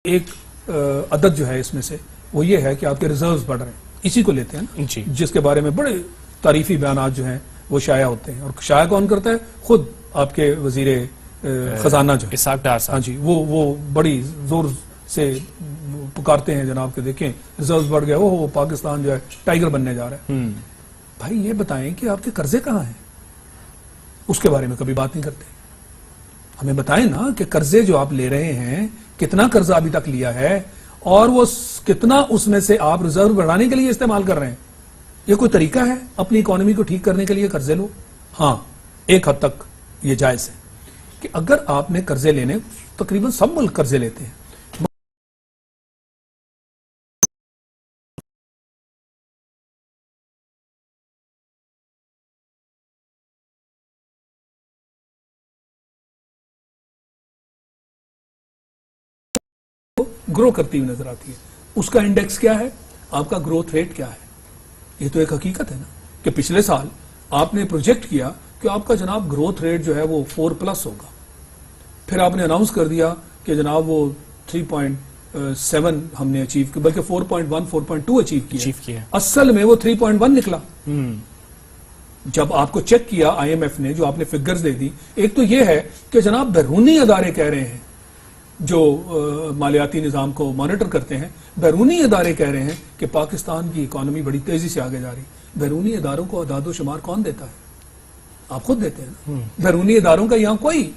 ایک عدد جو ہے اس میں سے وہ یہ ہے کہ آپ کے ریزروز بڑھ رہے ہیں، اسی کو لیتے ہیں نا جس کے بارے میں بڑے تعریفی بیانات جو ہیں وہ شائع ہوتے ہیں، اور شائع کون کرتا ہے؟ خود آپ کے وزیر خزانہ جو اسحاق ڈار صاحب، ہاں جی، وہ بڑی زور سے پکارتے ہیں جناب کہ دیکھیں ریزروز بڑھ گیا، وہ پاکستان جو ہے ٹائیگر بننے جا رہا ہے۔ بھائی یہ بتائیں کہ آپ کے قرضے کہاں ہیں؟ اس کے بارے میں کبھی بات نہیں کرتے۔ ہمیں بتائیں نا کہ قرضے جو آپ لے رہے ہیں کتنا قرضہ ابھی تک لیا ہے اور وہ کتنا اس میں سے آپ ریزرو بڑھانے کے لیے استعمال کر رہے ہیں۔ یہ کوئی طریقہ ہے اپنی اکانومی کو ٹھیک کرنے کے لیے قرضے لو؟ ہاں ایک حد تک یہ جائز ہے کہ اگر آپ نے قرضے لینے، تقریباً سب ملک قرضے لیتے ہیں، گرو کرتی ہوئی نظر آتی ہے۔ اس کا انڈیکس کیا ہے؟ آپ کا گروتھ ریٹ کیا ہے؟ یہ تو ایک حقیقت ہے نا کہ پچھلے سال آپ نے پروجیکٹ کیا کہ آپ کا جناب گروتھ ریٹ جو ہے وہ 4+ ہوگا، پھر آپ نے اناؤنس کر دیا کہ جناب وہ 3.7 ہم نے اچیو کیا، بلکہ 4.1 4.2 اچیو کیا، اصل میں وہ 3.1 نکلا۔ جب آپ کو چیک کیا آئی ایم ایف نے، جو آپ نے فگرز دے دی، ایک تو یہ ہے کہ جناب بیرونی ادارے کہہ رہے ہیں جو مالیاتی نظام کو مانیٹر کرتے ہیں، بیرونی ادارے کہہ رہے ہیں کہ پاکستان کی اکانومی بڑی تیزی سے آگے جا رہی۔ بیرونی اداروں کو اعداد و شمار کون دیتا ہے؟ آپ خود دیتے ہیں نا۔ بیرونی اداروں کا یہاں کوئی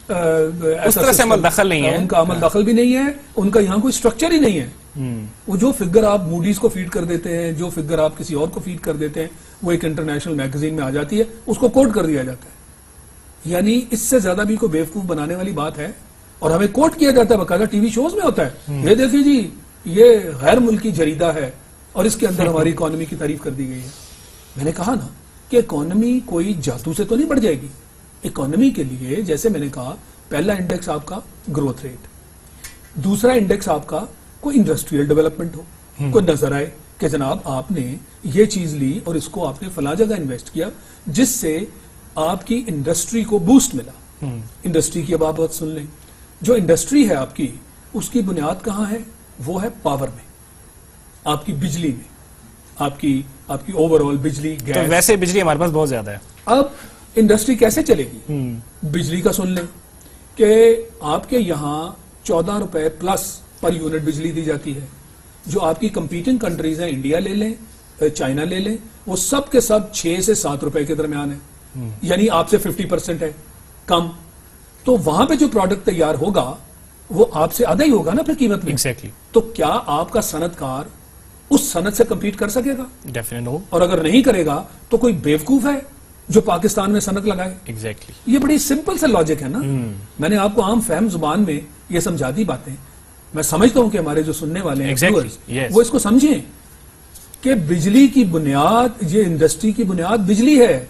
اس طرح سے عمل دخل نہیں ہے، ان کا عمل دخل بھی نہیں ہے، ان کا یہاں کوئی سٹرکچر ہی نہیں ہے۔ وہ جو فگر آپ موڈیز کو فیڈ کر دیتے ہیں، جو فگر آپ کسی اور کو فیڈ کر دیتے ہیں، وہ ایک انٹرنیشنل میگزین میں آ جاتی ہے، اس کو کوٹ کر دیا جاتا ہے۔ یعنی اس سے زیادہ بھی کوئی بیوقوف بنانے والی بات ہے، اور ہمیں کوٹ کیا جاتا ہے، باقاعدہ ٹی وی شوز میں ہوتا ہے، یہ دیکھیے جی یہ غیر ملکی جریدہ ہے اور اس کے اندر ہماری اکانومی کی تعریف کر دی گئی ہے۔ میں نے کہا نا کہ اکانومی کوئی جادو سے تو نہیں بڑھ جائے گی۔ اکانومی کے لیے جیسے میں نے کہا، پہلا انڈیکس آپ کا گروتھ ریٹ، دوسرا انڈیکس آپ کا کوئی انڈسٹریل ڈیولپمنٹ ہو، کوئی نظر آئے کہ جناب آپ نے یہ چیز لی اور اس کو آپ نے فلاں جگہ انویسٹ کیا جس سے آپ کی انڈسٹری کو بوسٹ ملا۔ انڈسٹری کی اب آپ بات سن لیں، جو انڈسٹری ہے آپ کی، اس کی بنیاد کہاں ہے؟ وہ ہے پاور میں، آپ کی بجلی میں، آپ کی اوور آل بجلی، گیس۔ تو ویسے بجلی ہمارے پاس بہت زیادہ ہے، اب انڈسٹری کیسے چلے گی؟ بجلی کا سن لیں کہ آپ کے یہاں 14 روپے پلس پر یونٹ بجلی دی جاتی ہے۔ جو آپ کی کمپیٹنگ کنٹریز ہیں، انڈیا لے لیں، چائنا لے لیں، وہ سب کے سب 6 سے 7 روپے کے درمیان ہے، یعنی آپ سے 50% ہے کم۔ تو وہاں پہ جو پروڈکٹ تیار ہوگا وہ آپ سے آدھا ہی ہوگا نا پھر قیمت میں۔ تو کیا آپ کا صنعت کار اس صنعت سے کمپیٹ کر سکے گا؟ ڈیفینیٹلی۔ اور اگر نہیں کرے گا تو کوئی بیوقوف ہے جو پاکستان میں صنعت لگائے؟ یہ بڑی سمپل سے لاجک ہے نا۔ میں نے آپ کو عام فہم زبان میں یہ سمجھا دی باتیں، میں سمجھتا ہوں کہ ہمارے جو سننے والے ہیں وہ اس کو سمجھیں کہ بجلی کی بنیاد، یہ انڈسٹری کی بنیاد بجلی ہے۔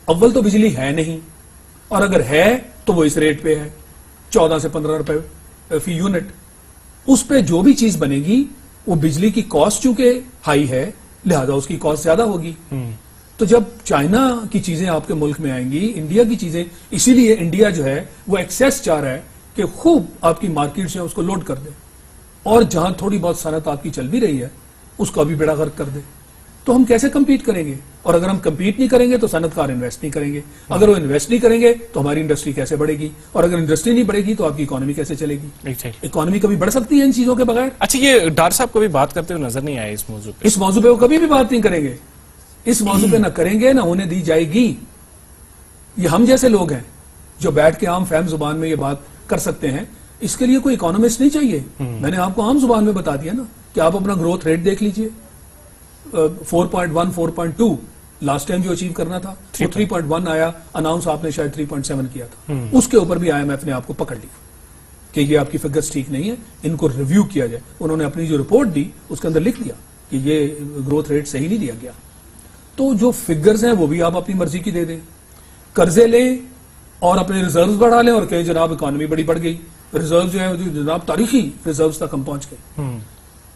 اول تو بجلی ہے نہیں، اور اگر ہے تو وہ اس ریٹ پہ ہے، 14 سے 15 روپے فی یونٹ۔ اس پہ جو بھی چیز بنے گی وہ بجلی کی کاسٹ چونکہ ہائی ہے، لہذا اس کی کاسٹ زیادہ ہوگی۔ تو جب چائنا کی چیزیں آپ کے ملک میں آئیں گی، انڈیا کی چیزیں، اسی لیے انڈیا جو ہے وہ ایکسیس چاہ رہا ہے کہ خوب آپ کی مارکیٹ سے اس کو لوڈ کر دے، اور جہاں تھوڑی بہت صنعت آپ کی چل بھی رہی ہے اس کو ابھی بیڑا غرق کر دے۔ تو ہم کیسے کمپیٹ کریں گے؟ اور اگر ہم کمپیٹ نہیں کریں گے تو صنعت کار انویسٹ نہیں کریں گے، اگر وہ انویسٹ نہیں کریں گے تو ہماری انڈسٹری کیسے بڑھے گی، اور اگر انڈسٹری نہیں بڑھے گی تو آپ کی اکانومی کیسے چلے گی؟ اکانومی کبھی بڑھ سکتی ہے ان چیزوں کے بغیر؟ اچھا، یہ ڈار صاحب کو بھی بات کرتے ہوئے نظر نہیں آئے اس موضوع پہ؟ اس موضوع پہ وہ کبھی بھی بات نہیں کریں گے، اس موضوع پہ نہ کریں گے، نہ ہونے دی جائے گی۔ یہ ہم جیسے لوگ ہیں جو بیٹھ کے عام فہم زبان میں یہ بات کر سکتے ہیں، اس کے لیے کوئی اکانومسٹ نہیں چاہیے۔ میں نے آپ کو عام زبان میں بتا دیا نا کہ آپ اپنا گروتھ ریٹ دیکھ لیجئے، 4.1 4.2 لاسٹ ٹائم جو اچیو کرنا تھا، 3.1 آیا، اناؤنس آپ نے شاید 3.7 کیا تھا، اس کے اوپر بھی آئی ایم ایف نے آپ کو پکڑ لیا کہ یہ آپ کی فگرز ٹھیک نہیں ہے، ان کو ریویو کیا جائے۔ انہوں نے اپنی جو رپورٹ دی اس کے اندر لکھ دیا کہ یہ گروتھ ریٹ صحیح نہیں دیا گیا۔ تو جو فگرز ہیں وہ بھی آپ اپنی مرضی کی دے دیں، قرضے لیں اور اپنے ریزروز بڑھا لیں اور کہیں جناب اکانومی بڑی بڑھ گئی۔ ریزرو جو ہے جناب تاریخی ریزروز تک ہم پہنچ گئے۔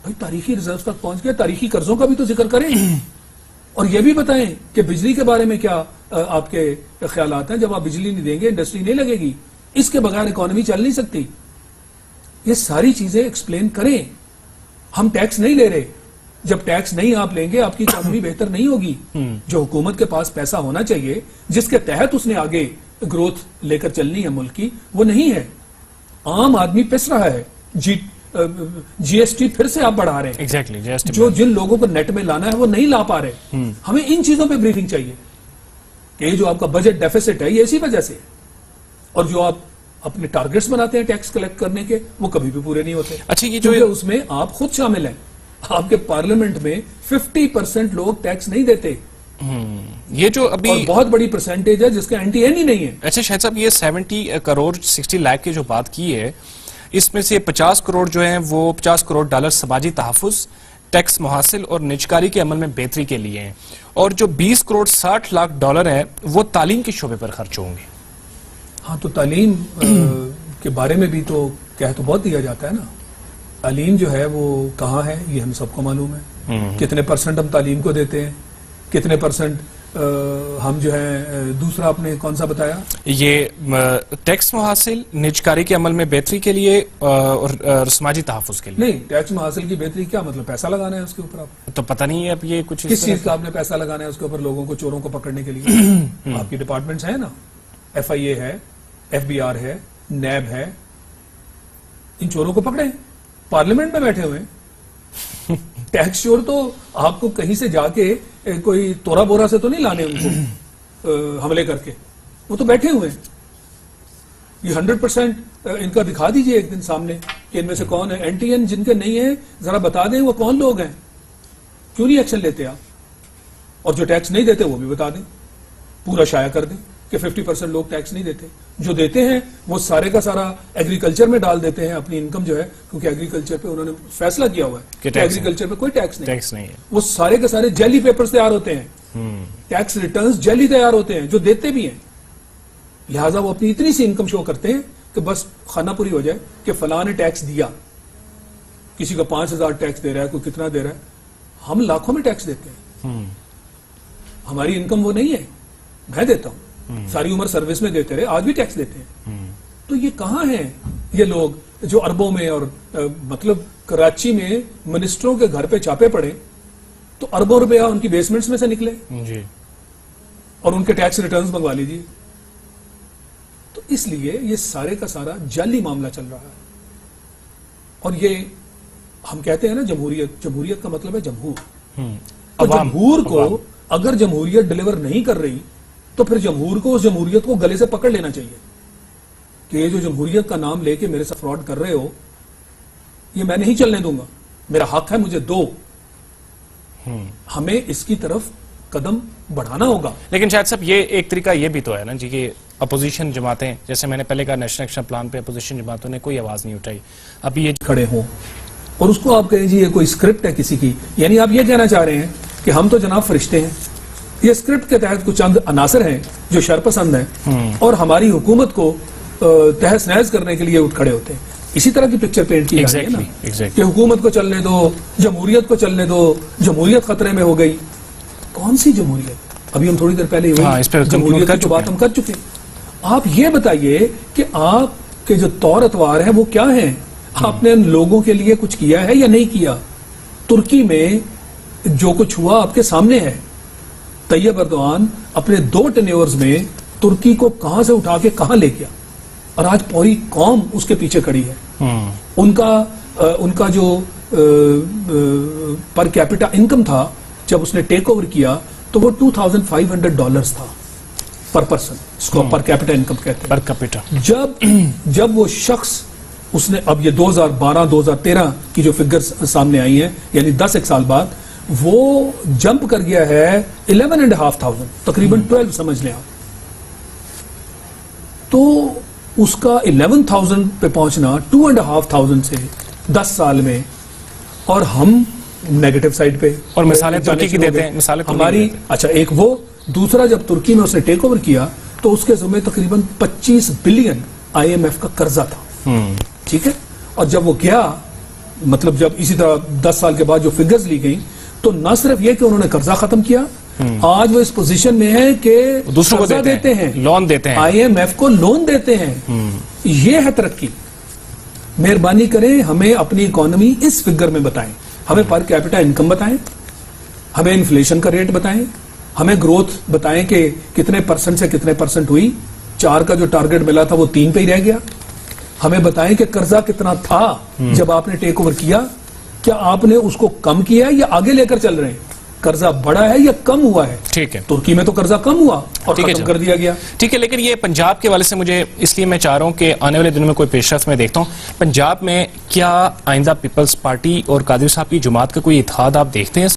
بھائی تاریخی ریزروز تک پہنچ گئے، تاریخی قرضوں کا بھی تو ذکر کریں، اور یہ بھی بتائیں کہ بجلی کے بارے میں کیا آپ کے خیالات ہیں۔ جب آپ بجلی نہیں دیں گے، انڈسٹری نہیں لگے گی، اس کے بغیر اکانومی چل نہیں سکتی۔ یہ ساری چیزیں ایکسپلین کریں. ہم ٹیکس نہیں لے رہے. جب ٹیکس نہیں آپ لیں گے آپ کی اکانومی بہتر نہیں ہوگی. جو حکومت کے پاس پیسہ ہونا چاہیے جس کے تحت اس نے آگے گروتھ لے کر چلنی ہے ملک کی, وہ نہیں ہے. عام آدمی پس رہا ہے. جی ایس ٹی پھر سے آپ بڑھا رہے ہیں. ایگزیکٹلی جو جن لوگوں کو نیٹ میں لانا ہے وہ نہیں لا پا رہے. ہمیں ان چیزوں پہ بریفنگ چاہیے کہ یہ جو آپ کا بجٹ ڈیفیسٹ ہے یہ اسی وجہ سے ہے. اور جو آپ اپنے ٹارگٹس بناتے ہیں ٹیکس کلیکٹ کرنے کے وہ کبھی بھی پورے نہیں ہوتے. اچھا, یہ جو اس میں آپ خود شامل ہیں. آپ کے پارلیمنٹ میں 50% لوگ ٹیکس نہیں دیتے. یہ جو ابھی اور بہت بڑی پرسنٹیج ہے جس کا اینٹی این ہی نہیں ہے. اچھا شاہد صاحب, یہ 70 کروڑ 60 لاکھ کی جو بات کی ہے, اس میں سے 50 کروڑ جو ہیں وہ 50 کروڑ ڈالر سماجی تحفظ, ٹیکس محاصل اور نجکاری کے عمل میں بہتری کے لیے ہیں, اور جو 20 کروڑ 60 لاکھ ڈالر ہیں وہ تعلیم کے شعبے پر خرچ ہوں گے. ہاں, تو تعلیم کے بارے میں بھی تو کہہ تو بہت دیا جاتا ہے نا. تعلیم جو ہے وہ کہاں ہے یہ ہم سب کو معلوم ہے. کتنے پرسنٹ ہم تعلیم کو دیتے ہیں, کتنے پرسنٹ ہم جو ہے دوسرا آپ نے کون سا بتایا, یہ ٹیکس محاصل, نجکاری کے عمل میں بہتری کے لیے اور سماجی تحفظ کے لیے. نہیں, ٹیکس محاصل کی بہتری کیا مطلب پیسہ لگانا ہے اس کے اوپر. آپ تو پتہ نہیں ہے اب یہ کچھ کس چیز کا آپ نے پیسہ لگانا ہے اس کے اوپر, لوگوں کو چوروں کو پکڑنے کے لیے. آپ کی ڈپارٹمنٹس ہیں نا, ایف آئی اے ہے, ایف بی آر ہے, نیب ہے. ان چوروں کو پکڑیں, پارلیمنٹ میں بیٹھے ہوئے. ٹیکس چور تو آپ کو کہیں سے جا کے کوئی تورا بورا سے تو نہیں لانے ان کو حملے کر کے, وہ تو بیٹھے ہوئے. یہ 100% ان کا دکھا دیجئے ایک دن سامنے کہ ان میں سے کون ہے. اینٹی این جن کے نہیں ہیں ذرا بتا دیں وہ کون لوگ ہیں. کیوں نہیں ایکشن لیتے آپ؟ اور جو ٹیکس نہیں دیتے وہ بھی بتا دیں, پورا شائع کر دیں کہ 50% لوگ ٹیکس نہیں دیتے. جو دیتے ہیں وہ سارے کا سارا ایگریکلچر میں ڈال دیتے ہیں اپنی انکم جو ہے, کیونکہ ایگریکلچر پہ انہوں نے فیصلہ کیا ہوا ہے کہ ایگریکلچر پہ کوئی ٹیکس نہیں ہے. وہ سارے کے سارے جیلی پیپرز تیار ہوتے ہیں, ٹیکس ریٹرنز جیلی تیار ہوتے ہیں جو دیتے بھی ہیں. لہٰذا وہ اپنی اتنی سی انکم شو کرتے ہیں کہ بس خانہ پوری ہو جائے کہ فلاں نے ٹیکس دیا. کسی کا 5,000 ٹیکس دے رہا ہے, کوئی کتنا دے رہا ہے. ہم لاکھوں میں ٹیکس دیتے ہیں. ہماری انکم وہ نہیں ہے. میں دیتا ہوں, ساری عمر سروس میں دیتے رہے, آج بھی ٹیکس دیتے ہیں. تو یہ کہاں ہیں یہ لوگ جو اربوں میں, اور مطلب کراچی میں منسٹروں کے گھر پہ چھاپے پڑے تو اربوں روپیہ ان کی بیسمنٹس میں سے نکلے جی, اور ان کے ٹیکس ریٹرنز منگوا لیجیے. تو اس لیے یہ سارے کا سارا جعلی معاملہ چل رہا ہے. اور یہ ہم کہتے ہیں نا جمہوریت, جمہوریت کا مطلب ہے جمہور. اور جمہور کو اگر جمہوریت ڈلیور نہیں کر رہی تو پھر جمہور کو اس جمہوریت کو گلے سے پکڑ لینا چاہیے کہ یہ جو جمہوریت کا نام لے کے میرے سے فراڈ کر رہے ہو یہ میں نہیں چلنے دوں گا, میرا حق ہے, مجھے دو. ہمیں اس کی طرف قدم بڑھانا ہوگا. لیکن شاید صاحب یہ ایک طریقہ یہ بھی تو ہے نا جی کہ اپوزیشن جماعتیں, جیسے میں نے پہلے کہا نیشنل ایکشن پلان پہ اپوزیشن جماعتوں نے کوئی آواز نہیں اٹھائی. اب یہ کھڑے ہوں اور اس کو آپ کہیں جی یہ کوئی اسکرپٹ ہے کسی کی, یعنی آپ یہ کہنا چاہ رہے ہیں کہ ہم تو جناب فرشتے ہیں. یہ اسکرپٹ کے تحت کچھ چند عناصر ہیں جو شرپسند ہیں اور ہماری حکومت کو تہس نہس کرنے کے لیے اٹھ کھڑے ہوتے ہیں. اسی طرح کی پکچر پینٹ کی جاتی ہے نا کہ حکومت کو چلنے دو, جمہوریت کو چلنے دو, جمہوریت خطرے میں ہو گئی. کون سی جمہوریت؟ ابھی ہم تھوڑی دیر پہلے جمہوریت کی بات ہم کر چکے. آپ یہ بتائیے کہ آپ کے جو طور اتوار ہیں وہ کیا ہیں؟ آپ نے ان لوگوں کے لیے کچھ کیا ہے یا نہیں کیا؟ ترکی میں جو کچھ ہوا آپ کے سامنے ہے. طیب اردوان اپنے 2 ٹینیورز میں ترکی کو کہاں سے اٹھا کے کہاں لے گیا, اور آج پوری قوم اس کے پیچھے کھڑی ہے. ان کا جو پر کیپٹا انکم تھا جب اس نے ٹیک اوور کیا تو وہ $2,500 تھا پر پرسن. اس کو پر کیپٹا انکم کہتے ہیں. Per capita. جب وہ شخص اس نے, اب یہ 2012-2013 کی جو فگرز سامنے آئی ہیں, یعنی 10 ایک سال بعد, وہ جمپ کر گیا ہے 11,500, تقریباً 12 سمجھ لیں آپ. تو اس کا 11,000 پہ پہنچنا 2,500 سے 10 سال میں, اور ہم نیگیٹو سائیڈ پہ. اور مثالیں ترکی کی دیتے ہیں, مثالیں ہماری. اچھا, ایک وہ, دوسرا جب ترکی میں اس نے ٹیک اوور کیا تو اس کے ذمہ تقریباً 25 بلین IMF کا قرضہ تھا. ٹھیک ہے, اور جب وہ گیا, مطلب جب اسی طرح 10 سال کے بعد جو فگرز لی گئیں تو نہ صرف یہ کہ انہوں نے قرضہ ختم کیا, آج وہ اس پوزیشن میں ہے کہ دوسروں کو دیتے ہیں, لون دیتے ہیں, IMF کو لون دیتے ہیں. یہ ہے ترقی. مہربانی کریں ہمیں اپنی اکانومی اس فگر میں بتائیں, ہمیں پر کیپٹا انکم بتائیں, ہمیں انفلیشن کا ریٹ بتائیں, ہمیں گروتھ بتائیں کہ کتنے پرسنٹ سے کتنے پرسنٹ ہوئی, 4 کا جو ٹارگٹ ملا تھا وہ 3 پہ ہی رہ گیا, ہمیں بتائیں کہ قرضہ کتنا تھا جب آپ نے ٹیک اوور کیا, کیا آپ نے اس کو کم کیا ہے یا آگے لے کر چل رہے ہیں, قرضہ بڑا ہے یا کم ہوا ہے. ٹھیک ہے, ترکی میں تو قرضہ کم ہوا اور ختم کر دیا گیا. ٹھیک ہے, لیکن یہ پنجاب کے حوالے سے مجھے اس لیے میں چاہ رہا ہوں کہ آنے والے دنوں میں کوئی پیش رفت میں دیکھتا ہوں. پنجاب میں کیا آئندہ پیپلز پارٹی اور قادری صاحب کی جماعت کا کوئی اتحاد آپ دیکھتے ہیں؟